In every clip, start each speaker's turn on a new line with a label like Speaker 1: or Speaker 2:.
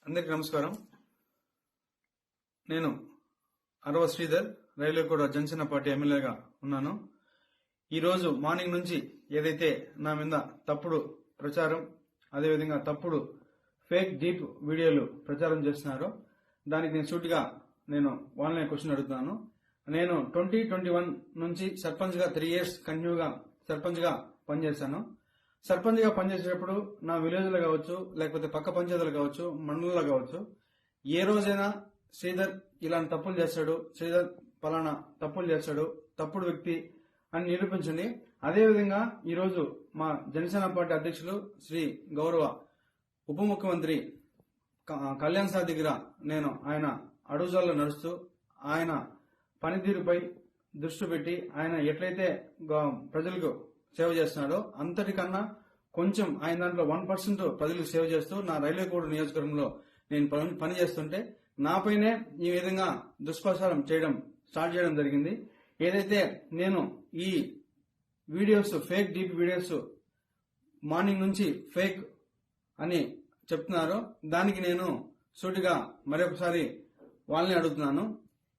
Speaker 1: అందరికీ నమస్కారం. నేను అరవ శ్రీధర్, రైల్వేకోట జనసేన పార్టీ ఎమ్మెల్యేగా ఉన్నాను. ఈరోజు మార్నింగ్ నుంచి ఏదైతే నా మీద తప్పుడు ప్రచారం, అదేవిధంగా తప్పుడు ఫేక్ డీప్ వీడియోలు ప్రచారం చేస్తున్నారో దానికి నేను సూటిగా వాళ్ళనే క్వశ్చన్ అడుగుతున్నాను. నేను 2021 నుంచి సర్పంచ్ గా 3 years కంటిన్యూగా సర్పంచ్ గా పనిచేశాను. సర్పంచ్ గా పనిచేసేటప్పుడు నా విలేజ్ లో కావచ్చు, లేకపోతే పక్క పంచాయతీలు కావచ్చు, మండలంలో కావచ్చు, ఏ రోజైనా శ్రీధర్ ఇలాంటి తప్పులు చేస్తాడు, శ్రీధర్ పలానా తప్పులు చేస్తాడు, తప్పుడు వ్యక్తి అని నిరూపించండి. అదేవిధంగా ఈరోజు మా జనసేన పార్టీ అధ్యక్షులు శ్రీ గౌరవ ఉప ముఖ్యమంత్రి కళ్యాణ్ సార్ దగ్గర ఆయన అడుగుజాల్లో నడుస్తూ ఆయన పనితీరుపై దృష్టి పెట్టి ఆయన ఎట్లయితే ప్రజలకు సేవ చేస్తున్నాడో అంతటికన్నా కొంచెం ఆయన దాంట్లో 1% ప్రజలకు సేవ చేస్తూ నా రైల్వేకోట నియోజకవర్గంలో నేను పని చేస్తుంటే నాపైనే ఈ విధంగా దుష్ప్రచారం స్టార్ట్ చేయడం జరిగింది. ఏదైతే నేను ఈ videos fake deep videos morning నుంచి ఫేక్ అని చెప్తున్నారో దానికి నేను సూటిగా మరొకసారి వాళ్ళని అడుగుతున్నాను.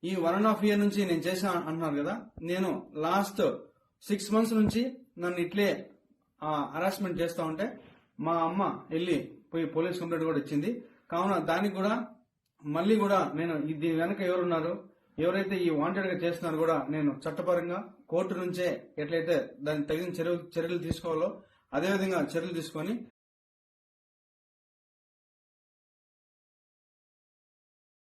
Speaker 1: ఈ 1.5 year నుంచి నేను చేశా అంటున్నారు కదా, నేను లాస్ట్ 6 months నుంచి నన్ను ఇట్లే హరాస్మెంట్ చేస్తా ఉంటే మా అమ్మ వెళ్ళి పోయి పోలీస్ కంప్లైంట్ కూడా ఇచ్చింది. కావున దానికి కూడా మళ్ళీ కూడా నేను దీని వెనక ఎవరున్నారు, ఎవరైతే ఈ వాంటెడ్ గా చేస్తున్నారో కూడా నేను చట్టపరంగా కోర్టు నుంచే ఎట్లయితే దానికి తగిన చర్యలు తీసుకోవాలో అదేవిధంగా చర్యలు తీసుకొని